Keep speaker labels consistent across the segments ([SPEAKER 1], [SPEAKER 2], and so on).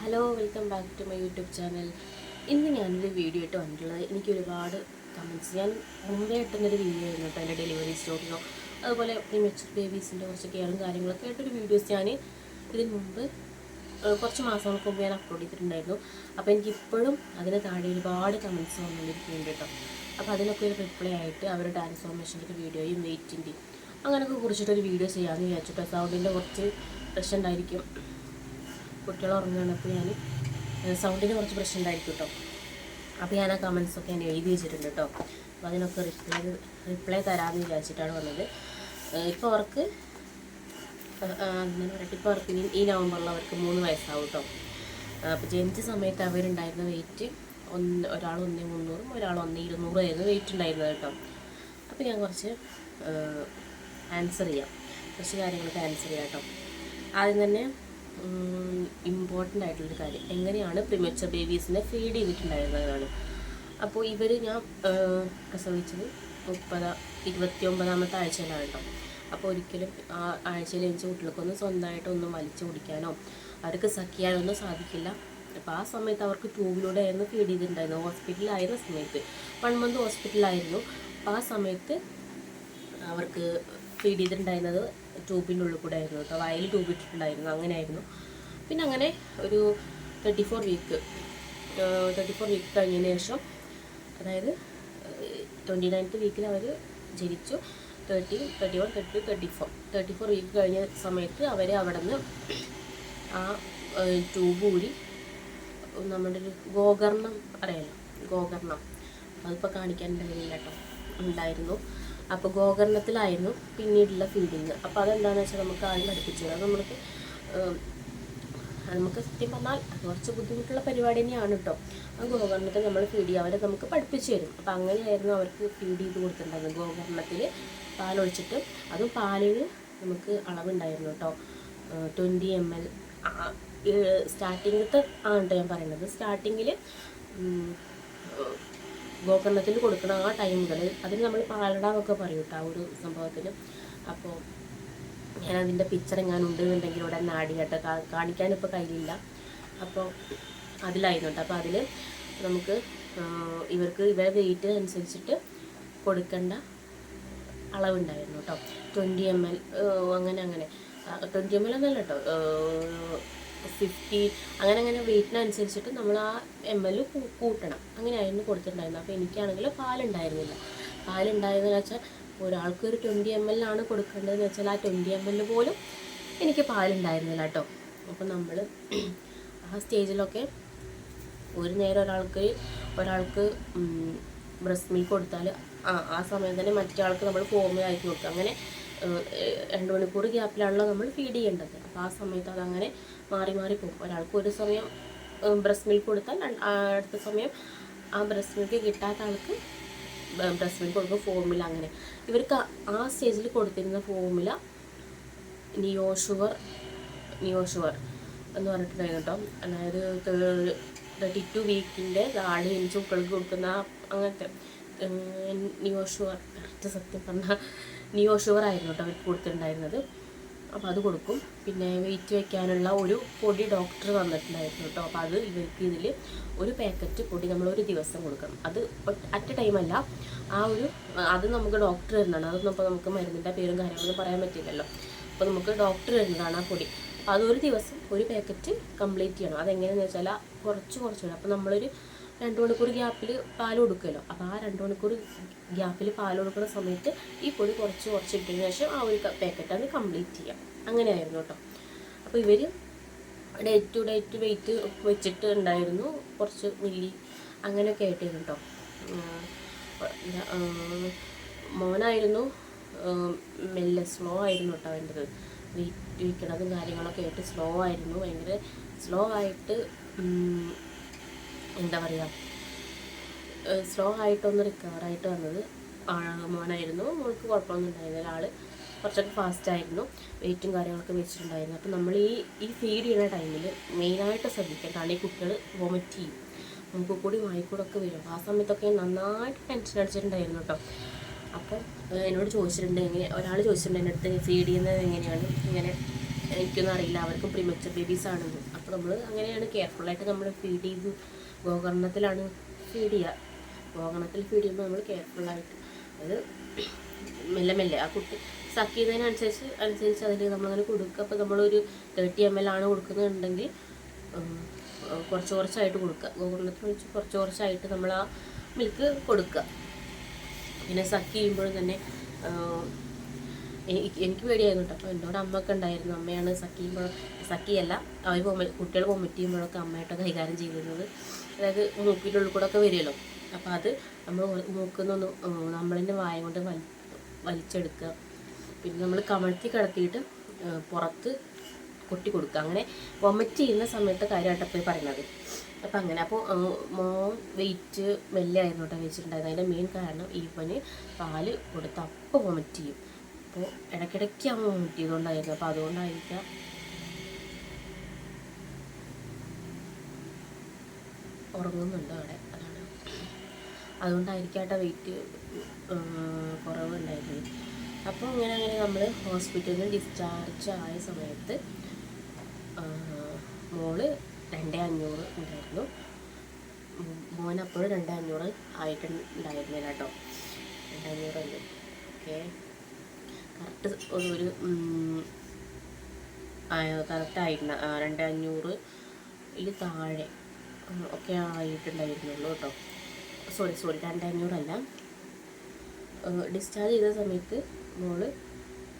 [SPEAKER 1] Hello, welcome back to my YouTube channel. ഇന്ന് ഞാനൊരു video ഇട്ട് വന്നിട്ടുള്ളത്. എനിക്ക് ഒരുപാട് കമൻറ്റ്സ് ഞാൻ മുമ്പേ ഇട്ടുന്നൊരു വീഡിയോ ആയിരുന്നു കേട്ടോ, എൻ്റെ ഡെലിവറി സ്റ്റോറിയോ അതുപോലെ പ്രീമച്വർ ബേബീസിൻ്റെ കുറച്ച് കെയറും കാര്യങ്ങളൊക്കെ ആയിട്ടൊരു വീഡിയോസ് ഞാൻ ഇതിന് മുമ്പ് കുറച്ച് മാസങ്ങൾക്ക് മുമ്പ് ഞാൻ അപ്ലോഡ് ചെയ്തിട്ടുണ്ടായിരുന്നു. അപ്പോൾ എനിക്കിപ്പോഴും അതിന് താഴെ ഒരുപാട് കമൻറ്റ്സ് വന്നുകൊണ്ടിരിക്കുന്നുണ്ട് കേട്ടോ. അപ്പോൾ അതിനൊക്കെ ഒരു റിപ്ലൈ ആയിട്ട് അവരുടെ ട്രാൻസ്ഫോർമേഷൻ്റെ ഒരു വീഡിയോയും വെയിറ്റിൻ്റെയും അങ്ങനെയൊക്കെ കുറിച്ചിട്ടൊരു വീഡിയോ ചെയ്യാമെന്ന് വിചാരിച്ചിട്ടോ. സൗണ്ടിൻ്റെ കുറച്ച് പ്രശ്നം ഉണ്ടായിരിക്കും, കുട്ടികൾ ഉറങ്ങുകയാണ്. അപ്പോൾ ഞാൻ സൗണ്ടിന് കുറച്ച് പ്രശ്നം ഉണ്ടായിരിക്കും കേട്ടോ. അപ്പോൾ ഞാൻ ആ കമൻസൊക്കെ ഞാൻ എഴുതി വെച്ചിട്ടുണ്ട് കേട്ടോ. അപ്പോൾ അതിനൊക്കെ റിപ്ലൈ തരാമെന്ന് വിചാരിച്ചിട്ടാണ് വന്നത്. ഇപ്പോൾ അവർക്ക് അങ്ങനെ പറയട്ടെ, ഇപ്പോൾ അവർക്ക് ഈ നവംബറിൽ അവർക്ക് 3 വയസ്സാവും കേട്ടോ. അപ്പോൾ ജനിച്ച സമയത്ത് അവരുണ്ടായിരുന്ന വെയിറ്റ് ഒരാൾ 1,300 ഒരാൾ 1,200 ആയിരുന്നു വെയിറ്റ് ഉണ്ടായിരുന്നത് കേട്ടോ. അപ്പോൾ ഞാൻ കുറച്ച് ആൻസർ ചെയ്യാം, കുറച്ച് കാര്യങ്ങളൊക്കെ ആൻസർ ചെയ്യാം കേട്ടോ. ആദ്യം തന്നെ ഇമ്പോർട്ടൻ്റ് ആയിട്ടുള്ളൊരു കാര്യം, എങ്ങനെയാണ് പ്രീമച്വർ ബേബീസിനെ ഫീഡ് ചെയ്തിട്ടുണ്ടായിരുന്നതാണ്. അപ്പോൾ ഇവർ ഞാൻ പ്രസവിച്ചത് 29ാമത്തെ ആഴ്ചയിലാണ് കേട്ടോ. അപ്പോൾ ഒരിക്കലും ആ ആഴ്ചയിൽ ജനിച്ച കുട്ടികൾക്കൊന്നും സ്വന്തമായിട്ടൊന്നും വലിച്ചു കുടിക്കാനോ അവർക്ക് സഖിയാനോ ഒന്നും സാധിക്കില്ല. അപ്പോൾ ആ സമയത്ത് അവർക്ക് ട്യൂബിലൂടെ ആയിരുന്നു ഫീഡ് ചെയ്തിട്ടുണ്ടായിരുന്നു. ഹോസ്പിറ്റലിലായിരുന്ന സമയത്ത് 1 മന്ത് ഹോസ്പിറ്റലിലായിരുന്നു. അപ്പോൾ ആ സമയത്ത് അവർക്ക് ഫീഡ് ചെയ്തിട്ടുണ്ടായിരുന്നത് ട്യൂബിൻ്റെ ഉള്ളിൽ കൂടെ ആയിരുന്നു കേട്ടോ. വായിൽ ട്യൂബ് ഇട്ടിട്ടുണ്ടായിരുന്നു, അങ്ങനെയായിരുന്നു. പിന്നെ അങ്ങനെ ഒരു 34 വീക്ക് കഴിഞ്ഞതിന് ശേഷം, അതായത് 29th വീക്കിൽ അവർ ജനിച്ചു. 30, 31, 32, 34 വീക്ക് കഴിഞ്ഞ സമയത്ത് അവർ അവിടെ നിന്ന് ആ ട്യൂബ് കൂടി നമ്മുടെ ഒരു ഗോകർണം അറിയാലോ, ഗോകർണം അതിപ്പോൾ കാണിക്കാൻ കേട്ടോ ഉണ്ടായിരുന്നു. അപ്പോൾ ഗോകർണത്തിലായിരുന്നു പിന്നീടുള്ള ഫീഡിങ്. അപ്പോൾ അതെന്താണെന്ന് വെച്ചാൽ നമുക്ക് ആദ്യം പഠിപ്പിച്ചു തരാം. നമുക്ക് സത്യം പറഞ്ഞാൽ അത് കുറച്ച് ബുദ്ധിമുട്ടുള്ള പരിപാടി തന്നെയാണ് കേട്ടോ. ആ ഗോകർണത്തിൽ നമ്മൾ ഫീഡ് ചെയ്യുക, അവരെ നമുക്ക് പഠിപ്പിച്ചു തരും. അപ്പോൾ അങ്ങനെയായിരുന്നു അവർക്ക് ഫീഡ് ചെയ്ത് കൊടുത്തിട്ടുണ്ടായിരുന്നത്. ഗോകർണത്തിൽ പാലൊഴിച്ചിട്ട്, അതും പാലിന് നമുക്ക് അളവുണ്ടായിരുന്നു കേട്ടോ. 20 ml സ്റ്റാർട്ടിങ്ങിലത്തെ ആണ് കേട്ടോ ഞാൻ പറയുന്നത്. സ്റ്റാർട്ടിങ്ങിൽ ഗോകർണത്തിൽ കൊടുക്കുന്ന ആ ടൈം മുതൽ അതിന് നമ്മൾ പാലടാന്നൊക്കെ പറയും കേട്ടോ, ആ ഒരു സംഭവത്തിന്. അപ്പോൾ ഞാനതിൻ്റെ പിക്ചർ എങ്ങാനുണ്ട് എന്നുണ്ടെങ്കിൽ ഇവിടെ നാടി കേട്ടോ, കാണിക്കാനിപ്പോൾ കയ്യിലില്ല. അപ്പോൾ അതിലായിരുന്നു കേട്ടോ. അപ്പോൾ അതിൽ നമുക്ക് ഇവരുടെ വെയിറ്റ് അനുസരിച്ചിട്ട് കൊടുക്കേണ്ട അളവുണ്ടായിരുന്നു കേട്ടോ. 20 ml അങ്ങനെ 20 ml എന്നല്ല കേട്ടോ, 50 അങ്ങനെ വെയിറ്റിനനുസരിച്ചിട്ട് നമ്മൾ ആ ml കൂട്ടണം. അങ്ങനെയായിരുന്നു കൊടുത്തിട്ടുണ്ടായിരുന്നത്. അപ്പോൾ എനിക്കാണെങ്കിൽ പാലുണ്ടായിരുന്നെന്ന് വെച്ചാൽ ഒരാൾക്ക് ഒരു 20 ml ആണ് കൊടുക്കേണ്ടതെന്ന് വെച്ചാൽ ആ 20 ml പോലും എനിക്ക് പാലുണ്ടായിരുന്നില്ല കേട്ടോ. അപ്പോൾ നമ്മൾ ആ സ്റ്റേജിലൊക്കെ ഒരു നേരം ഒരാൾക്ക് ബ്രസ്റ്റ് മിൽക്ക് കൊടുത്താൽ ആ സമയം തന്നെ മറ്റേ ആൾക്ക് നമ്മൾ ഫോർമുല ആക്കി കൊടുക്കുക. അങ്ങനെ 2 മണിക്കൂർ ഗ്യാപ്പിലാണല്ലോ നമ്മൾ ഫീഡ് ചെയ്യേണ്ടത്. അപ്പോൾ ആ സമയത്ത് അതങ്ങനെ മാറി പോകും. ഒരാൾക്ക് ഒരു സമയം ബ്രസ്റ്റ് മിൽക്ക് കൊടുത്താൽ അടുത്ത സമയം ആ ബ്രസ്റ്റ് മിൽക്ക് കിട്ടാത്ത ആൾക്ക് ബ്രസ്റ്റ് മിൽക്ക് കൊടുക്കും, ഫോർമുല. അങ്ങനെ ഇവർക്ക് ആ സ്റ്റേജിൽ കൊടുത്തിരുന്ന ഫോർമുല നിയോഷുവർ എന്ന് പറഞ്ഞിട്ടുണ്ടായിരുന്നു കേട്ടോ. അതായത് 32 വീക്കിൻ്റെ താഴെ ജനിച്ച കുട്ടികൾക്ക് കൊടുക്കുന്ന അങ്ങനത്തെ സത്യം പറഞ്ഞാൽ നിയോഷുവർ ആയിരുന്നു കേട്ടോ അവർക്ക് കൊടുത്തിട്ടുണ്ടായിരുന്നത്. അപ്പോൾ അത് കൊടുക്കും. പിന്നെ വെയിറ്റ് വയ്ക്കാനുള്ള ഒരു പൊടി ഡോക്ടർ തന്നിട്ടുണ്ടായിരുന്നു കേട്ടോ. അപ്പോൾ അത് ഇവർക്ക് ഇതിൽ ഒരു പാക്കറ്റ് പൊടി നമ്മൾ ഒരു ദിവസം കൊടുക്കണം. അത് അറ്റ് ടൈമല്ല, അത് നമുക്ക് ഡോക്ടർ തരുന്നതാണ്. അതൊന്നും ഇപ്പോൾ നമുക്ക് മരുന്നിൻ്റെ പേരും കാര്യങ്ങളൊന്നും പറയാൻ പറ്റില്ലല്ലോ. അപ്പോൾ നമുക്ക് ഡോക്ടർ തരുന്നതാണ് ആ പൊടി. അപ്പോൾ അതൊരു ദിവസം ഒരു പാക്കറ്റ് കംപ്ലീറ്റ് ചെയ്യണം. അതെങ്ങനെയാണെന്ന് വെച്ചാൽ കുറച്ച് വേണം. അപ്പോൾ നമ്മളൊരു 2 മണിക്കൂർ ഗ്യാപ്പിൽ പാൽ കൊടുക്കുമല്ലോ. അപ്പോൾ ആ 2 മണിക്കൂർ ഗ്യാപ്പിൽ പാൽ കൊടുക്കുന്ന സമയത്ത് ഈ പൊടി കുറച്ച് ഇട്ടതിന് ശേഷം ആ ഒരു പാക്കറ്റ് അത് കംപ്ലീറ്റ് ചെയ്യാം. അങ്ങനെയായിരുന്നു കേട്ടോ. അപ്പോൾ ഇവർ ഡേറ്റ് ടു ഡേറ്റ് വെയിറ്റ് വെച്ചിട്ട് ഉണ്ടായിരുന്നു, കുറച്ച് മില്ലി അങ്ങനെയൊക്കെ ആയിട്ടായിരുന്നു കേട്ടോ. മോനായിരുന്നു മെല്ലെ സ്ലോ ആയിരുന്നു കേട്ടോ അവൻ്റെത്. വെയിറ്റ് വയ്ക്കണതും കാര്യങ്ങളൊക്കെ ആയിട്ട് സ്ലോ ആയിരുന്നു, ഭയങ്കര സ്ലോ ആയിട്ട്. എന്താ പറയുക, സ്ലോ ആയിട്ടൊന്ന് റിക്കവറായിട്ട് വന്നത് മോനായിരുന്നു. മോൾക്ക് കുഴപ്പമൊന്നും ഉണ്ടായിരുന്നില്ല. ആൾ കുറച്ചൊക്കെ ഫാസ്റ്റായിരുന്നു, വെയിറ്റും കാര്യങ്ങളൊക്കെ വെച്ചിട്ടുണ്ടായിരുന്നു. അപ്പോൾ നമ്മൾ ഈ ഫീഡ് ചെയ്യുന്ന ടൈമിൽ മെയിനായിട്ട് ശ്രദ്ധിക്കാം. കാരണം ഈ കുട്ടികൾ വൊമിറ്റ് ചെയ്യും, നമുക്ക് കൂടി വായിക്കൂടൊക്കെ വരും. ആ സമയത്തൊക്കെ നന്നായിട്ട് ടെൻഷൻ അടിച്ചിട്ടുണ്ടായിരുന്നു കേട്ടോ. അപ്പോൾ എന്നോട് ചോദിച്ചിട്ടുണ്ട്, ഒരാൾ ചോദിച്ചിട്ടുണ്ട് എൻ്റെ അടുത്ത് ഫീഡ് ചെയ്യുന്നത് എങ്ങനെയാണ്, ഇങ്ങനെ എനിക്കൊന്നും അറിയില്ല, അവർക്ക് പ്രീമച്വർ ബേബീസ് ആണെന്ന്. അപ്പോൾ നമ്മൾ അങ്ങനെയാണ് കെയർഫുള്ളായിട്ട് നമ്മൾ ഫീഡ് ചെയ്ത് ഗോകർണത്തിലാണ് ഫീഡ് ചെയ്യുക. ഗോകർണത്തിൽ ഫീഡ് ചെയ്യുമ്പോൾ നമ്മൾ കെയർഫുള്ളായിട്ട് അത് മെല്ലെ മെല്ലെ ആ കുട്ടി സക്ക് ചെയ്യുന്നതിനനുസരിച്ച് അതിൽ നമ്മളങ്ങനെ കൊടുക്കുക. അപ്പോൾ നമ്മളൊരു 30 ml ആണ് കൊടുക്കുന്നുണ്ടെങ്കിൽ കുറച്ചായിട്ട് കൊടുക്കുക. ഗോകർണത്തിൽ വെച്ച് കുറച്ചായിട്ട് നമ്മൾ ആ മിൽക്ക് കൊടുക്കുക. പിന്നെ സക്ക് ചെയ്യുമ്പോഴും തന്നെ എനിക്ക് പേടിയായിരുന്നു കേട്ടോ. അപ്പോൾ എന്നോട് അമ്മയൊക്കെ ഉണ്ടായിരുന്നു. അമ്മയാണ് സക്കിയല്ല അവർ കുട്ടികൾ വൊമിറ്റ് ചെയ്യുമ്പോഴൊക്കെ അമ്മയായിട്ടൊക്കെ കൈകാര്യം ചെയ്തിരുന്നത്. അതായത് മൂക്കിൻ്റെ ഉള്ളിൽ കൂടെ ഒക്കെ വരുമല്ലോ. അപ്പോൾ അത് നമ്മൾ മൂക്കുന്നൊന്ന് നമ്മളതിൻ്റെ വായ കൊണ്ട് വലിച്ചെടുക്കുക. പിന്നെ നമ്മൾ കമഴ്ത്തി കിടത്തിയിട്ട് പുറത്ത് കൊട്ടി കൊടുക്കുക. അങ്ങനെ വൊമിറ്റ് ചെയ്യുന്ന സമയത്ത് കാര്യമായിട്ടപ്പോൾ പറയുന്നത്. അപ്പം അങ്ങനെ അപ്പോൾ മോൻ വെയിറ്റ് വലിയ ആയിരുന്നു കേട്ടോ വെച്ചിട്ടുണ്ടായത്. അതിൻ്റെ മെയിൻ കാരണം ഇവന് പാല് കൊടുത്ത് അപ്പോൾ വൊമിറ്റ് ചെയ്യും. അപ്പോൾ ഇടയ്ക്കിടയ്ക്ക് അവൻ വൊമിറ്റ് ചെയ്തുകൊണ്ടായിരുന്നു. അപ്പോൾ അതുകൊണ്ടായിരിക്കാം ഉറങ്ങുന്നുണ്ട് അവിടെ. അതുകൊണ്ടായിരിക്കും കേട്ടോ വെയിറ്റ് കുറവുണ്ടായിരുന്നത്. അപ്പോൾ അങ്ങനെ നമ്മൾ ഹോസ്പിറ്റലിൽ ഡിസ്ചാർജ് ആയ സമയത്ത് മോള് 2500 ഉണ്ടായിരുന്നു. മോനപ്പോഴും 2500 ആയിട്ടുണ്ടായിരുന്നില്ല കേട്ടോ. 2500 ഉണ്ട്. ഓക്കെ, കറക്റ്റ് ഒരു കറക്റ്റായിരുന്നു. 2500 താഴെ ഒക്കെ ആയിട്ടുണ്ടായിരുന്നുള്ളൂ കേട്ടോ. സോറി 2500 അല്ല. ഡിസ്ചാർജ് ചെയ്ത സമയത്ത് മോള്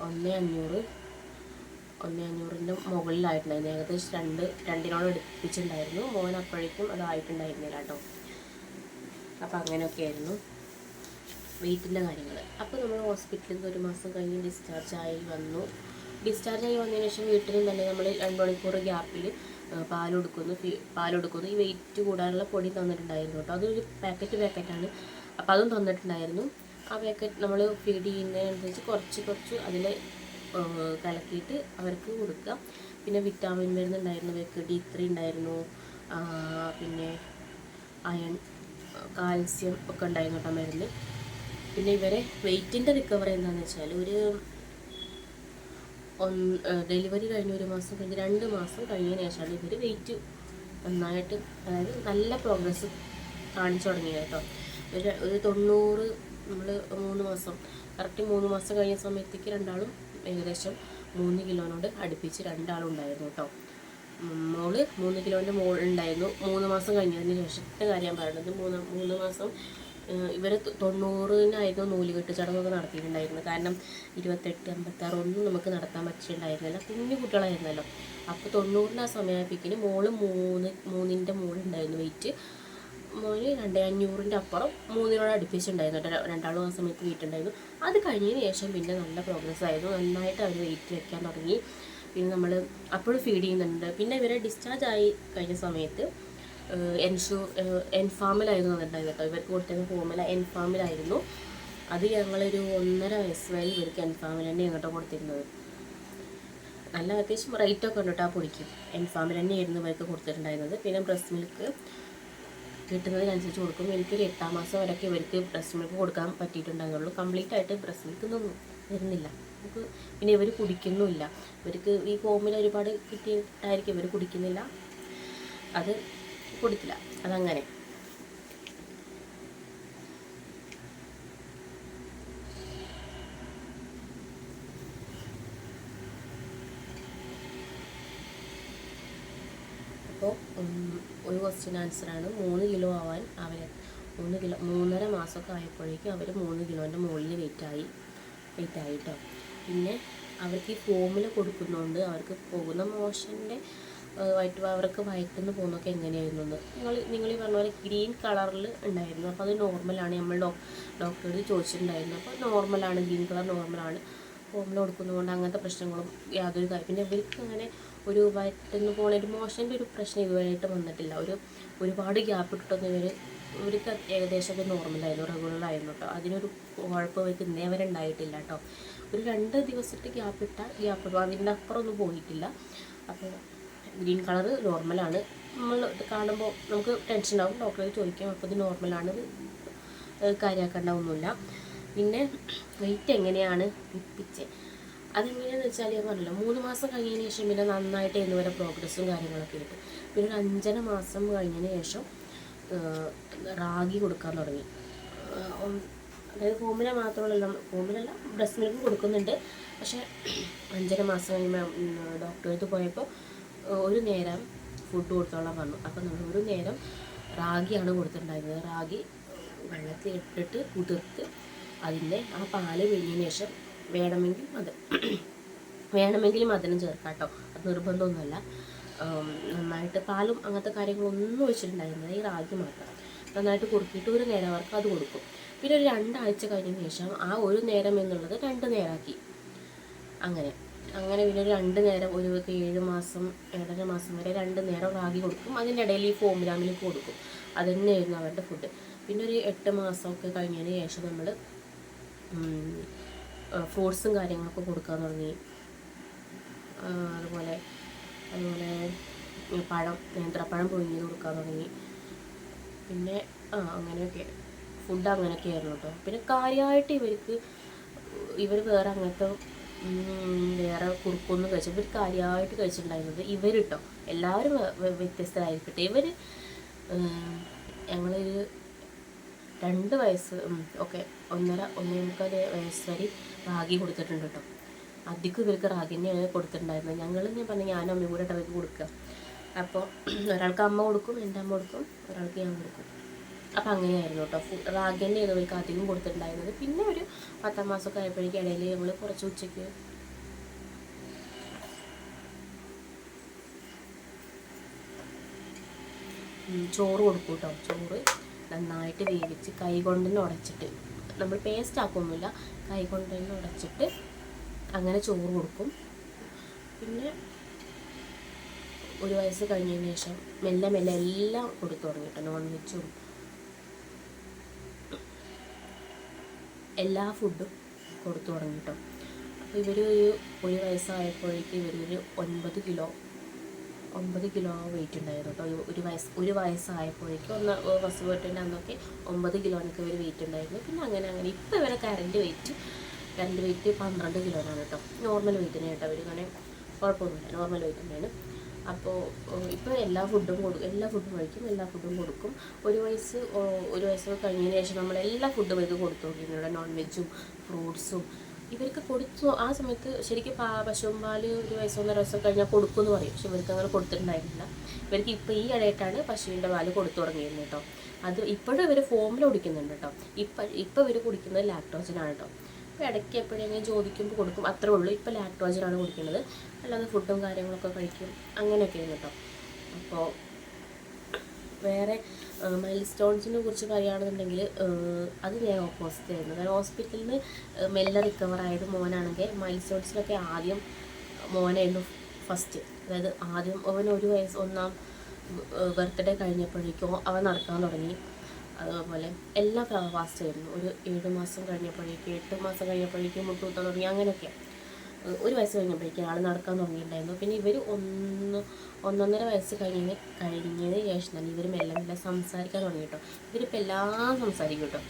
[SPEAKER 1] 1500ൻ്റെ മുകളിലായിട്ടുണ്ടായിരുന്നു. ഏകദേശം 2 എടുപ്പിച്ചിട്ടുണ്ടായിരുന്നു. മോൻ അപ്പോഴേക്കും അതായിട്ടുണ്ടായിരുന്നില്ല കേട്ടോ. അപ്പോൾ അങ്ങനെയൊക്കെ ആയിരുന്നു വെയിറ്റിൻ്റെ കാര്യങ്ങൾ. അപ്പോൾ നമ്മൾ ഹോസ്പിറ്റലിൽ നിന്ന് 1 മാസം കഴിഞ്ഞ് ഡിസ്ചാർജ് ആയി വന്നതിന് ശേഷം വീട്ടിലും തന്നെ നമ്മൾ 2 മണിക്കൂർ ഗ്യാപ്പിൽ പാൽ കൊടുക്കുന്നു. ഈ വെയിറ്റ് കൂടാനുള്ള പൊടി തന്നിട്ടുണ്ടായിരുന്നു കേട്ടോ. അതൊരു പാക്കറ്റാണ്. അപ്പോൾ അതും തന്നിട്ടുണ്ടായിരുന്നു. ആ പാക്കറ്റ് നമ്മൾ ഫീഡ് ചെയ്യുന്നതിനനുസരിച്ച് കുറച്ച് അതിൽ കലക്കിയിട്ട് അവർക്ക് കൊടുക്കുക. പിന്നെ വിറ്റാമിൻ മരുന്നുണ്ടായിരുന്നു, അവർക്ക് D3 ഉണ്ടായിരുന്നു, പിന്നെ അയൺ, കാൽസ്യം ഒക്കെ ഉണ്ടായിരുന്നു കേട്ടോ മരുന്ന്. പിന്നെ ഇവരെ വെയിറ്റിൻ്റെ റിക്കവറി എന്താണെന്ന് വെച്ചാൽ ഡെലിവറി കഴിഞ്ഞ് 1 മാസം കഴിഞ്ഞ് 2 മാസം കഴിഞ്ഞതിന് ശേഷമാണ് ഇവർ വെയിറ്റ് നന്നായിട്ട്, അതായത് നല്ല പ്രോഗ്രസ് കാണിച്ചു തുടങ്ങിയത് കേട്ടോ. ഒരു 90 നമ്മൾ 3 മാസം കറക്റ്റ് 3 മാസം കഴിഞ്ഞ സമയത്തേക്ക് രണ്ടാളും ഏകദേശം 3 കിലോനോട് അടുപ്പിച്ച് രണ്ടാളും ഉണ്ടായിരുന്നു കേട്ടോ. മോള് 3 കിലോൻ്റെ മുകളിലുണ്ടായിരുന്നു 3 മാസം കഴിഞ്ഞതിന് ശേഷത്തെ കാര്യം പറയുന്നത്. 3 മാസം ഇവർ 90-നായിരുന്നു നൂലുകെട്ട് ചടങ്ങൊക്കെ നടത്തിയിട്ടുണ്ടായിരുന്നത്. കാരണം 28, 56 ഒന്നും നമുക്ക് നടത്താൻ പറ്റിയിട്ടുണ്ടായിരുന്നില്ല, കുഞ്ഞു കുട്ടികളായിരുന്നല്ലോ. അപ്പോൾ 90-ന് ആ സമയമായപ്പോഴേക്കിന് മോള് 3ൻ്റെ മുകളിലുണ്ടായിരുന്നു വെയിറ്റ്. മോന് 2500-ൻ്റെ അപ്പുറം 3-നോട് അടുപ്പിച്ചിട്ടുണ്ടായിരുന്നു കേട്ടോ. രണ്ടാളും ആ സമയത്ത് വെയിറ്റ് ഉണ്ടായിരുന്നു. അത് കഴിഞ്ഞതിന് ശേഷം പിന്നെ നല്ല പ്രോഗ്രസ് ആയിരുന്നു. നന്നായിട്ട് അവർ വെയിറ്റ് വയ്ക്കാൻ തുടങ്ങി. പിന്നെ നമ്മൾ അപ്പോഴും ഫീഡ് ചെയ്യുന്നുണ്ട്. പിന്നെ ഇവരെ ഡിസ്ചാർജ് ആയി കഴിഞ്ഞ സമയത്ത് എൻഫാമിലായിരുന്നു വന്നിട്ടുണ്ടായിരുന്നു കേട്ടോ. ഇവർക്ക് കൊടുത്തിരുന്ന ഫോർമുല എൻഫാമിലായിരുന്നു. അത് ഞങ്ങളൊരു 1.5 വയസ്സ് വരെ ഇവർക്ക് എൻഫാമിൽ തന്നെയാണ് കേട്ടോ കൊടുത്തിരുന്നത്. നല്ല അത്യാവശ്യം റേറ്റൊക്കെ ഉണ്ട് കേട്ടോ ആ പൊടിക്ക്. എൻഫാമിൽ തന്നെയായിരുന്നു ഇവർക്ക് കൊടുത്തിട്ടുണ്ടായിരുന്നത്. പിന്നെ ബ്രസ്റ്റ് മിൽക്ക് കിട്ടുന്നതിനനുസരിച്ച് കൊടുക്കും. എനിക്കൊരു 8-ാം മാസം വരെയൊക്കെ ഇവർക്ക് ബ്രസ്റ്റ് മിൽക്ക് കൊടുക്കാൻ പറ്റിയിട്ടുണ്ടായിരുന്നുള്ളൂ. കംപ്ലീറ്റ് ആയിട്ട് ബ്രസ്റ്റ് മിൽക്ക് ഒന്നും വരുന്നില്ല നമുക്ക്. പിന്നെ ഇവർ കുടിക്കുന്നുമില്ല. ഇവർക്ക് ഈ ഫോമിൽ ഒരുപാട് കിട്ടിയിട്ടായിരിക്കും ഇവർ കുടിക്കുന്നില്ല. അത് കൊടുത്തില്ല, അതങ്ങനെ. അപ്പോൾ ഒരു ക്വസ്റ്റ്യൻ ആൻസറാണ്. 3 കിലോ ആവാൻ 3.5 മാസമൊക്കെ ആയപ്പോഴേക്കും അവർ 3 കിലോൻ്റെ മുകളിൽ വെയിറ്റായി കേട്ടോ. പിന്നെ അവർക്ക് ഈ ഫോമിൽ കൊടുക്കുന്നതുകൊണ്ട് അവർക്ക് പോകുന്ന മോഷൻ്റെ അവർക്ക് വയറ്റുനിന്ന് പോകുന്നതൊക്കെ എങ്ങനെയായിരുന്നു എന്ന് നിങ്ങൾ ഈ പറഞ്ഞ പോലെ ഗ്രീൻ കളറിൽ ഉണ്ടായിരുന്നു. അപ്പോൾ അത് നോർമലാണ്. നമ്മൾ ഡോക്ടറോട് ചോദിച്ചിട്ടുണ്ടായിരുന്നു. അപ്പോൾ നോർമലാണ്, ഗ്രീൻ കളർ നോർമലാണ്. ഫോമിൽ കൊടുക്കുന്നതുകൊണ്ട് അങ്ങനത്തെ പ്രശ്നങ്ങളും യാതൊരു കാര്യം. പിന്നെ ഇവർക്ക് അങ്ങനെ ഒരു വയറ്റുനിന്ന് പോകുന്ന ഒരു മോഷൻ്റെ ഒരു പ്രശ്നം ഇതുവരെയായിട്ട് വന്നിട്ടില്ല. ഒരുപാട് ഗ്യാപ്പ് ഇട്ടിട്ടൊന്നും ഇവർക്ക് ഏകദേശം ഒക്കെ നോർമലായിരുന്നു, റെഗുലറായിരുന്നു കേട്ടോ. അതിനൊരു കുഴപ്പം ഇവർക്ക് ഇന്നേ വരെ ഉണ്ടായിട്ടില്ല കേട്ടോ. ഒരു 2 ദിവസത്തെ ഗ്യാപ്പ് അതിൻ്റെ അപ്പുറം ഒന്നും പോയിട്ടില്ല. അപ്പോൾ ഗ്രീൻ കളർ നോർമലാണ്. നമ്മൾ കാണുമ്പോൾ നമുക്ക് ടെൻഷൻ ഉണ്ടാവും, ഡോക്ടറെ ചോദിക്കാം. അപ്പോൾ ഇത് നോർമലാണ്, കാര്യമാക്കേണ്ട ഒന്നുമില്ല. പിന്നെ വെയിറ്റ് എങ്ങനെയാണ് അതെങ്ങനെയാണെന്ന് വെച്ചാൽ ഞാൻ പറഞ്ഞല്ലോ 3 മാസം കഴിഞ്ഞതിന് ശേഷം പിന്നെ നന്നായിട്ട് ഇന്നുവരെ പ്രോഗ്രസ്സും കാര്യങ്ങളൊക്കെ ആയിട്ട് പിന്നെ ഒരു 5.5 മാസം കഴിഞ്ഞതിന് ശേഷം റാഗി കൊടുക്കാൻ തുടങ്ങി. അതായത് ഫോമില മാത്രമല്ല, ഫോമിലല്ല ബ്രസ്റ്റ് മിൽക്ക് കൊടുക്കുന്നുണ്ട്. പക്ഷേ 5.5 മാസം കഴിയുമ്പോൾ ഡോക്ടറെ അടുത്ത് പോയപ്പോൾ ഒരു നേരം ഫുഡ് കൊടുത്തോളാൻ പറഞ്ഞു. അപ്പോൾ നമ്മൾ ഒരു നേരം റാഗിയാണ് കൊടുത്തിട്ടുണ്ടായിരുന്നത്. റാഗി വെള്ളത്തിൽ ഇട്ടിട്ട് കുതിർത്ത് അതിൻ്റെ ആ പാല് പിഴിഞ്ഞതിന് ശേഷം വേണമെങ്കിൽ മധുരം ചേർക്കാം കേട്ടോ, അത് നിർബന്ധമൊന്നുമല്ല. നന്നായിട്ട് പാലും അങ്ങനത്തെ കാര്യങ്ങളൊന്നും ഒഴിച്ചിട്ടുണ്ടായിരുന്നില്ല, ഈ റാഗി മാത്രം നന്നായിട്ട് കുറുക്കിയിട്ട് ഒരു നേരം അവർക്ക് അത് കൊടുക്കും. പിന്നെ ഒരു 2 ആഴ്ച കഴിഞ്ഞതിന് ശേഷം ആ ഒരു നേരം എന്നുള്ളത് 2 നേരമാക്കി. അങ്ങനെ പിന്നെ ഒരു 2 നേരം, ഒരു 7 മാസം 7.5 മാസം വരെ 2 നേരം റാഗി കൊടുക്കും. അതിൻ്റെ ഇടയിൽ ഈ ഫോമില മിൽക്ക് കൊടുക്കും. അത് തന്നെയായിരുന്നു അവരുടെ ഫുഡ്. പിന്നെ ഒരു 8 മാസമൊക്കെ കഴിഞ്ഞതിന് ശേഷം നമ്മൾ ഫ്രൂട്ട്സും കാര്യങ്ങളൊക്കെ കൊടുക്കാൻ തുടങ്ങി. അതുപോലെ നേന്ത്രപ്പഴം പുഴുങ്ങിയത് കൊടുക്കാൻ തുടങ്ങി. പിന്നെ അങ്ങനെയൊക്കെ ഫുഡ് അങ്ങനെയൊക്കെ ആയിരുന്നു കേട്ടോ. പിന്നെ കാര്യമായിട്ട് ഇവർ വേറെ അങ്ങനത്തെ വേറെ കുറുക്കൊന്നും കഴിച്ചു. ഇവർ കാര്യമായിട്ട് കഴിച്ചിട്ടുണ്ടായിരുന്നത് ഇവർ കേട്ടോ. എല്ലാവരും വ്യത്യസ്തരായിരിക്കട്ടെ. ഞങ്ങളൊരു 2 വയസ്സ് ഒക്കെ 1.5 വയസ്സ് വരെ റാഗി കൊടുത്തിട്ടുണ്ട് കേട്ടോ. അധികം ഇവർക്ക് റാഗി തന്നെയാണ് കൊടുത്തിട്ടുണ്ടായിരുന്നത്. ഞാൻ പറഞ്ഞു ഞാനും അമ്മയും കൂടെ അവർക്ക് കൊടുക്കുക. അപ്പോൾ ഒരാൾക്ക് അമ്മ കൊടുക്കും, എൻ്റെ അമ്മ കൊടുക്കും, ഒരാൾക്ക് ഞാൻ കൊടുക്കും. അപ്പോൾ അങ്ങനെയായിരുന്നു കേട്ടോ. റാഗി തന്നെയായിരുന്നു ഇവർക്ക് അധികം കൊടുത്തിട്ടുണ്ടായിരുന്നത്. പിന്നെ ഒരു 10 മാസമൊക്കെ ആയപ്പോഴേക്കും ഇടയിൽ നമ്മൾ കുറച്ച് ഉച്ചയ്ക്ക് ചോറ് കൊടുക്കും കേട്ടോ. ചോറ് നന്നായിട്ട് വേവിച്ച് കൈ കൊണ്ട് തന്നെ ഉടച്ചിട്ട്, നമ്മൾ പേസ്റ്റ് ആക്കൊന്നുമില്ല, കൈ കൊണ്ട് തന്നെ ഉടച്ചിട്ട് അങ്ങനെ ചോറ് കൊടുക്കും. പിന്നെ 1 വയസ്സ് കഴിഞ്ഞതിന് ശേഷം മെല്ലെ എല്ലാം കൊടുത്തു തുടങ്ങിയിട്ട് നോൺ വെജും എല്ലാ ഫുഡും കൊടുത്തു തുടങ്ങിട്ടോ. അപ്പോൾ ഇവർ 1 വയസ്സായപ്പോഴേക്കും ഇവരൊരു 9 കിലോ വെയിറ്റ് ഉണ്ടായിരുന്നു കേട്ടോ. ഒരു വയസ്സായപ്പോഴേക്കും ഫസ്റ്റ് ബർത്ത്ഡേൻ്റെ അന്നൊക്കെ 9 കിലോനൊക്കെ ഇവർ വെയിറ്റ് ഉണ്ടായിരുന്നു. പിന്നെ അങ്ങനെ ഇപ്പോൾ ഇവരെ കറണ്ട് വെയിറ്റ് 12 കിലോനാണ് കേട്ടോ. നോർമൽ വെയിറ്റിന് കേട്ടോ. അവർ അങ്ങനെ കുഴപ്പമൊന്നുമില്ല, നോർമൽ വെയിറ്റ് തന്നെയാണ്. അപ്പോൾ ഇപ്പോൾ എല്ലാ ഫുഡും കഴിക്കും, എല്ലാ ഫുഡും കൊടുക്കും. 1 വയസ്സ് കഴിഞ്ഞതിന് ശേഷം നമ്മൾ എല്ലാ ഫുഡും ഇത് കൊടുത്തു നോക്കിയിട്ടുണ്ട്. നോൺ വെജും ഫ്രൂട്ട്സും ഇവർക്ക് കൊടുത്തു. ആ സമയത്ത് ശരിക്കും പശുവും പാല് 1 വയസ്സ് 1.5 വയസ്സൊക്കെ കഴിഞ്ഞാൽ കൊടുക്കുമെന്ന് പറയും. പക്ഷെ ഇവർക്ക് അങ്ങനെ കൊടുത്തിട്ടുണ്ടായിരുന്നില്ല. ഇവർക്ക് ഇപ്പോൾ ഈ ഇടയായിട്ടാണ് പശുവിൻ്റെ പാല് കൊടുത്തു തുടങ്ങിയിരുന്നത് കേട്ടോ. അത് ഇപ്പോഴും ഇവർ ഫോമിൽ കുടിക്കുന്നുണ്ട് കേട്ടോ. ഇപ്പോൾ ഇവർ കുടിക്കുന്നത് ലാക്ടോജനാണ് കേട്ടോ. അപ്പോൾ ഇടയ്ക്ക് എപ്പോഴെങ്കിലും ചോദിക്കുമ്പോൾ കൊടുക്കും, അത്രേ ഉള്ളൂ. ഇപ്പോൾ ലാക്ടോജനാണ് കുടിക്കുന്നത്, അല്ലാതെ ഫുഡും കാര്യങ്ങളൊക്കെ കഴിക്കും, അങ്ങനെയൊക്കെയാണ് കേട്ടോ. അപ്പോൾ വേറെ മൈൽ സ്റ്റോൺസിനെ കുറിച്ച് പറയുകയാണെന്നുണ്ടെങ്കിൽ അത് ഞാൻ ഓപ്പോസിറ്റ് ആയിരുന്നു. കാരണം ഹോസ്പിറ്റലിൽ നിന്ന് മെല്ലെ റിക്കവർ ആയത് മോനാണെങ്കിൽ മൈൽ സ്റ്റോൺസിലൊക്കെ ആദ്യം മോനായിരുന്നു ഫസ്റ്റ്. അതായത് ആദ്യം അവൻ 1 വയസ്സ് 1ാം ബർത്ത്ഡേ കഴിഞ്ഞപ്പോഴേക്കും അവൻ നടക്കാൻ തുടങ്ങി. അതുപോലെ എല്ലാം ഫാസ്റ്റ് ആയിരുന്നു. ഒരു 7 മാസം കഴിഞ്ഞപ്പോഴേക്കും 8 മാസം കഴിഞ്ഞപ്പോഴേക്കും മുട്ടുകുത്താൻ തുടങ്ങി. അങ്ങനെയൊക്കെ 1 വയസ്സ് കഴിഞ്ഞപ്പോഴേക്കും ആൾ നടക്കാൻ തുടങ്ങിയിട്ടുണ്ടായിരുന്നു. പിന്നെ ഇവർ 1.5 വയസ്സ് കഴിഞ്ഞതിന് ശേഷം തന്നെ ഇവർ മെല്ലെ സംസാരിക്കാൻ തുടങ്ങി കേട്ടോ. ഇവരിപ്പോൾ എല്ലാം സംസാരിക്കും കേട്ടോ.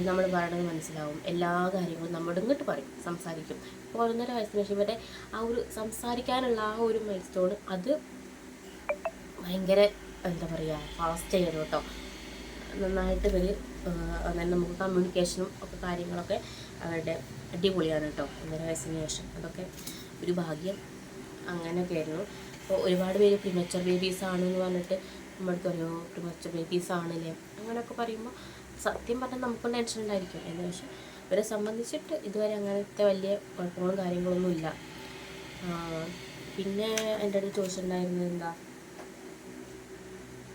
[SPEAKER 1] നമ്മൾ പറയണത് മനസ്സിലാവും, എല്ലാ കാര്യങ്ങളും നമ്മുടെ ഇങ്ങോട്ട് പറയും, സംസാരിക്കും. ഇപ്പോൾ 1.5 വയസ്സിന് ശേഷം ഇവരുടെ ആ ഒരു സംസാരിക്കാനുള്ള ആ ഒരു മൈൽ സ്റ്റോൺ അത് ഭയങ്കര എന്താ പറയുക ഫാസ്റ്റ് ആയിരുന്നു കേട്ടോ. നന്നായിട്ട് ഇവർ നമുക്ക് കമ്മ്യൂണിക്കേഷനും ഒക്കെ കാര്യങ്ങളൊക്കെ അവരുടെ അടിപൊളിയാണ് കേട്ടോ. 1.5 വയസ്സിന് ശേഷം അതൊക്കെ ഒരു ഭാഗ്യം. അങ്ങനെയൊക്കെ ആയിരുന്നു. അപ്പോൾ ഒരുപാട് പേര് പ്രിമച്ചർ ബേബീസ് ആണെന്ന് പറഞ്ഞിട്ട് നമ്മൾക്ക് പറയോ പ്രിമച്ചർ ബേബീസ് ആണല്ലേ അങ്ങനെയൊക്കെ പറയുമ്പോൾ സത്യം പറഞ്ഞാൽ നമുക്കും ടെൻഷൻ ഉണ്ടായിരിക്കും. എന്ന് വെച്ചാൽ ഇവരെ സംബന്ധിച്ചിട്ട് ഇതുവരെ അങ്ങനത്തെ വലിയ കുഴപ്പങ്ങളും കാര്യങ്ങളൊന്നും ഇല്ല. പിന്നെ എൻ്റെ അടുത്ത് ചോദിച്ചിട്ടുണ്ടായിരുന്നത് എന്താ,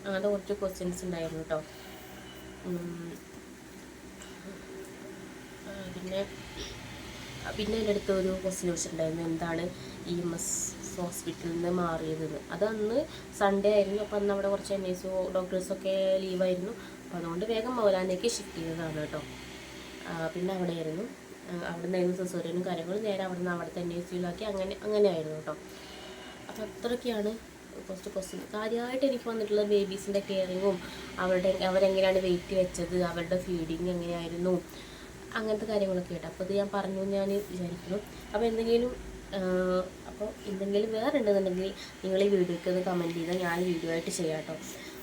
[SPEAKER 1] അങ്ങനത്തെ കുറച്ച് ക്വസ്റ്റ്യൻസ് ഉണ്ടായിരുന്നു കേട്ടോ. പിന്നെ എൻ്റെ അടുത്ത് ഒരു ക്വസ്റ്റ്യൻ ചോദിച്ചിട്ടുണ്ടായിരുന്നു, എന്താണ് EMS ഹോസ്പിറ്റലിൽ നിന്ന് മാറിയതെന്ന്. അത് അന്ന് സൺഡേ ആയിരുന്നു. അപ്പോൾ അന്ന് അവിടെ കുറച്ച് NICU ഡോക്ടേഴ്സൊക്കെ ലീവായിരുന്നു. അപ്പോൾ അതുകൊണ്ട് വേഗം മൗലാനയ്ക്ക് ഷിഫ്റ്റ് ചെയ്തതാണ് കേട്ടോ. പിന്നെ അവിടെയായിരുന്നു, അവിടെ നിന്നായിരുന്നു സിസേറിയനും കാര്യങ്ങളും. നേരെ അവിടുത്തെ NICUലാക്കി. അങ്ങനെയായിരുന്നു കേട്ടോ. അപ്പോൾ അത്രയൊക്കെയാണ് കുറച്ച് ക്വസ്റ്റ്യൻ. കാര്യമായിട്ട് എനിക്ക് വന്നിട്ടുള്ള ബേബീസിൻ്റെ കെയറിങ്ങും അവരെങ്ങനെയാണ് വെയിറ്റ് വെച്ചത്, അവരുടെ ഫീഡിങ് എങ്ങനെയായിരുന്നു, അങ്ങനത്തെ കാര്യങ്ങളൊക്കെ ആയിട്ട്. അപ്പോൾ ഇത് ഞാൻ പറഞ്ഞു ഞാൻ വിചാരിക്കുന്നു. അപ്പോൾ എന്തെങ്കിലും വേറെ ഉണ്ടെന്നുണ്ടെങ്കിൽ നിങ്ങൾ ഈ വീഡിയോയ്ക്ക് ഒന്ന് കമൻറ്റ് ചെയ്താൽ ഞാൻ വീഡിയോ ആയിട്ട് ചെയ്യാം കേട്ടോ.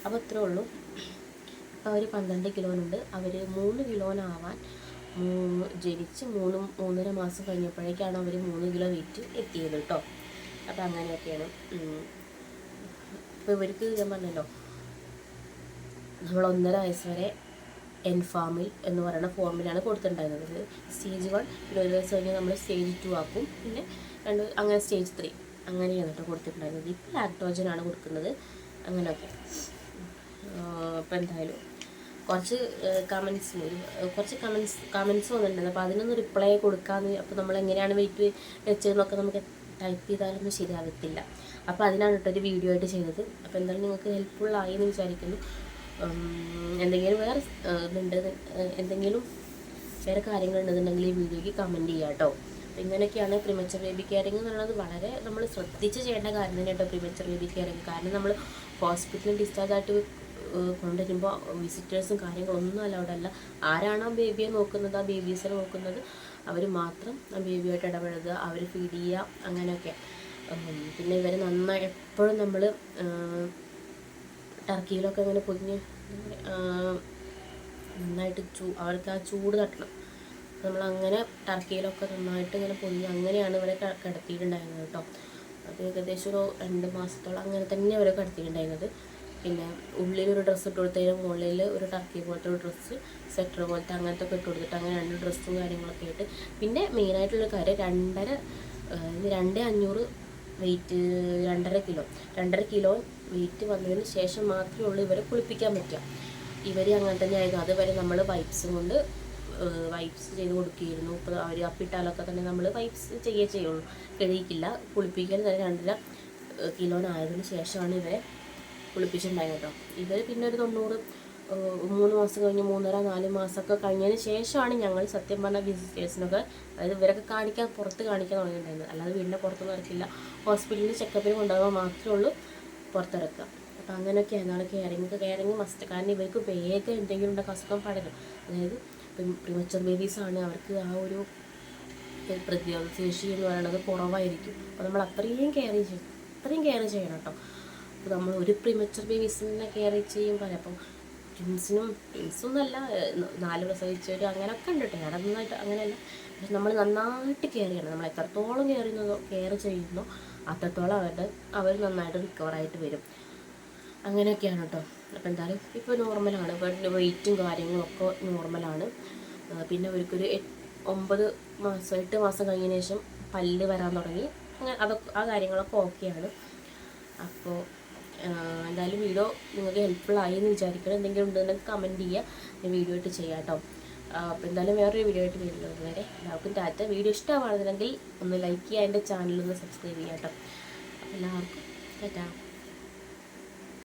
[SPEAKER 1] അപ്പോൾ ഇത്രേ ഉള്ളൂ. അപ്പോൾ അവർ 12 കിലോനുണ്ട്. അവർ 3 കിലോനാവാൻ ജനിച്ച് 3.5 മാസം കഴിഞ്ഞപ്പോഴേക്കാണ് അവർ 3 കിലോ വെയിറ്റ് എത്തിയത് കേട്ടോ. അപ്പോൾ അങ്ങനെയൊക്കെയാണ്. അപ്പോൾ ഇവർക്ക് ഞാൻ പറഞ്ഞല്ലോ, നമ്മൾ 1.5 വയസ്സ് വരെ എൻഫാമിൽ എന്ന് പറയുന്ന ഫോമിലാണ് കൊടുത്തിട്ടുണ്ടായിരുന്നത്. സ്റ്റേജ് 1, പിന്നെ 1 വയസ്സ് കഴിഞ്ഞാൽ നമ്മൾ സ്റ്റേജ് 2 ആക്കും, പിന്നെ അങ്ങനെ സ്റ്റേജ് 3 അങ്ങനെയാണ് കേട്ടോ കൊടുത്തിട്ടുണ്ടായിരുന്നത്. ഇപ്പോൾ ലാക്ടോജനാണ് കൊടുക്കുന്നത്. അങ്ങനെയൊക്കെ. അപ്പോൾ എന്തായാലും കുറച്ച് കമൻസ് വന്നിട്ടുണ്ടായിരുന്നു. അപ്പോൾ അതിനൊന്ന് റിപ്ലൈ കൊടുക്കാമെന്ന്. അപ്പോൾ നമ്മൾ എങ്ങനെയാണ് വെയിറ്റ് വെച്ചതെന്നൊക്കെ നമുക്ക് ടൈപ്പ് ചെയ്താലൊന്നും ശരിയാകത്തില്ല. അപ്പോൾ അതിനാണ് കേട്ടോ ഒരു വീഡിയോ ആയിട്ട് ചെയ്തത്. അപ്പോൾ എന്തായാലും നിങ്ങൾക്ക് ഹെൽപ്ഫുള്ളായി എന്ന് വിചാരിക്കുന്നു. എന്തെങ്കിലും വേറെ കാര്യങ്ങളുണ്ടെന്നുണ്ടെങ്കിൽ ഈ വീഡിയോയ്ക്ക് കമൻറ്റ് ചെയ്യാം കേട്ടോ. അപ്പോൾ ഇങ്ങനെയൊക്കെയാണ് പ്രീമച്ചർ ബേബി കെയറിങ് എന്നുള്ളത്. വളരെ നമ്മൾ ശ്രദ്ധിച്ച് ചെയ്യേണ്ട കാര്യം തന്നെ കേട്ടോ പ്രീമച്ചർ ബേബി കെയറിങ്. കാരണം നമ്മൾ ഹോസ്പിറ്റലിൽ ഡിസ്ചാർജ് ആയിട്ട് കൊണ്ടുവരുമ്പോൾ വിസിറ്റേഴ്സും കാര്യങ്ങളൊന്നും അലൗഡ് അല്ല. ആരാണോ ബേബിയെ നോക്കുന്നത്, ആ ബേബീസിനെ നോക്കുന്നത്, അവർ മാത്രം ആ ബേബിയായിട്ട് ഇടപെടുക, അവർ ഫീഡ് ചെയ്യുക, അങ്ങനെയൊക്കെ. പിന്നെ ഇവർ നന്നായി എപ്പോഴും നമ്മൾ ടർക്കിയിലൊക്കെ അങ്ങനെ പൊതിഞ്ഞ് നന്നായിട്ട് അവർക്ക് ആ ചൂട് തട്ടണം. നമ്മളങ്ങനെ ടർക്കിയിലൊക്കെ നന്നായിട്ട് ഇങ്ങനെ പൊതിഞ്ഞ് അങ്ങനെയാണ് ഇവരെ കിടത്തിയിട്ടുണ്ടായിരുന്നത് കേട്ടോ. അത് ഏകദേശം ഒരു 2 മാസത്തോളം അങ്ങനെ തന്നെ അവരെ കിടത്തിയിട്ടുണ്ടായിരുന്നത്. പിന്നെ ഉള്ളിലൊരു ഡ്രസ്സ് ഇട്ട് കൊടുത്തതിന് മുകളിൽ ഒരു ടർക്കി പോലത്തെ ഒരു ഡ്രസ്സ്, സ്വെറ്റർ പോലത്തെ അങ്ങനത്തെ ഒക്കെ ഇട്ട് കൊടുത്തിട്ട് അങ്ങനെ 2 ഡ്രസ്സും കാര്യങ്ങളൊക്കെ ആയിട്ട്. പിന്നെ മെയിനായിട്ടുള്ള കാര്യം 2.5 വെയിറ്റ് 2.5 കിലോ വെയിറ്റ് വന്നതിന് ശേഷം മാത്രമേ ഉള്ളൂ ഇവരെ കുളിപ്പിക്കാൻ പറ്റുക. ഇവർ അങ്ങനെ തന്നെ ആയിരുന്നു. അതുവരെ നമ്മൾ വൈപ്സ് ചെയ്ത് കൊടുക്കുകയായിരുന്നു. ഇപ്പോൾ അവർ അപ്പിട്ടാലൊക്കെ തന്നെ നമ്മൾ വൈപ്സ് ചെയ്യുള്ളൂ, കഴിയിക്കില്ല. കുളിപ്പിക്കാൻ തന്നെ 2.5 കിലോനായതിനു ശേഷമാണ് ഇവരെ കുളിപ്പിച്ചിട്ടുണ്ടായത് കേട്ടോ. ഇവർ പിന്നെ ഒരു 3 മാസം കഴിഞ്ഞ് 3.5-4 മാസമൊക്കെ കഴിഞ്ഞതിന് ശേഷമാണ് ഞങ്ങൾ സത്യം പറഞ്ഞ വിസിറ്റേഴ്സിനൊക്കെ, അതായത് ഇവരൊക്കെ പുറത്ത് കാണിക്കാൻ തുടങ്ങിയിട്ടുണ്ടായിരുന്നത്. അല്ലാതെ വീടിൻ്റെ പുറത്തൊന്നും ഇറക്കില്ല. ഹോസ്പിറ്റലിൽ ചെക്കപ്പിന് കൊണ്ടുപോകാൻ മാത്രമേ ഉള്ളൂ പുറത്തിറക്കുക. അപ്പോൾ അങ്ങനെയൊക്കെയാണ് നാളെ കെയറിങ് മസ്റ്റ്. കാരണം ഇവർക്ക് വേഗം എന്തെങ്കിലും ഉണ്ടെങ്കിൽ അസുഖം പടരും. അതായത് പ്രീമച്ചർ ബേബീസാണ്, അവർക്ക് ആ ഒരു പ്രതിരോധ ശേഷി എന്ന് പറയുന്നത് കുറവായിരിക്കും. അപ്പോൾ നമ്മൾ അത്രയും കെയർ ചെയ്യണം കേട്ടോ. അപ്പോൾ നമ്മൾ ഒരു പ്രീമച്ചർ ബേബീസിനെ കെയർ ചെയ്യുമ്പോൾ അപ്പം ട്വിൻസൊന്നല്ല 4 പ്രസവിച്ചവർ അങ്ങനെയൊക്കെ ഉണ്ട് കേട്ടോ. നന്നായിട്ട് അങ്ങനെയല്ല, പക്ഷെ നമ്മൾ നന്നായിട്ട് കെയർ ചെയ്യണം. നമ്മൾ എത്രത്തോളം കെയർ ചെയ്യുന്നോ അത്രത്തോളം അവർ നന്നായിട്ട് റിക്കവറായിട്ട് വരും. അങ്ങനെയൊക്കെയാണ് കേട്ടോ. അപ്പോൾ എന്തായാലും ഇപ്പോൾ നോർമലാണ്, വെയിറ്റും കാര്യങ്ങളൊക്കെ നോർമലാണ്. പിന്നെ അവർക്കൊരു 8 മാസം കഴിഞ്ഞതിന് ശേഷം പല്ല് വരാൻ തുടങ്ങി. അങ്ങനെ ആ കാര്യങ്ങളൊക്കെ ഓക്കെയാണ്. അപ്പോൾ എന്തായാലും വീഡിയോ നിങ്ങൾക്ക് ഹെൽപ്ഫുള്ളായി എന്ന് വിചാരിക്കണം. എന്തെങ്കിലും ഉണ്ടെങ്കിൽ കമൻറ്റ് ചെയ്യുക, ഞാൻ വീഡിയോ ആയിട്ട് ചെയ്യാം കേട്ടോ. അപ്പോൾ എന്തായാലും വേറൊരു വീഡിയോ ആയിട്ട് വരുന്നത് വരെ എല്ലാവർക്കും ടാറ്റ. വീഡിയോ ഇഷ്ടമാണെന്നുണ്ടെങ്കിൽ ഒന്ന് ലൈക്ക് ചെയ്യുക, എൻ്റെ ചാനലൊന്ന് സബ്സ്ക്രൈബ് ചെയ്യാം കേട്ടോ. എല്ലാവർക്കും ടാറ്റ.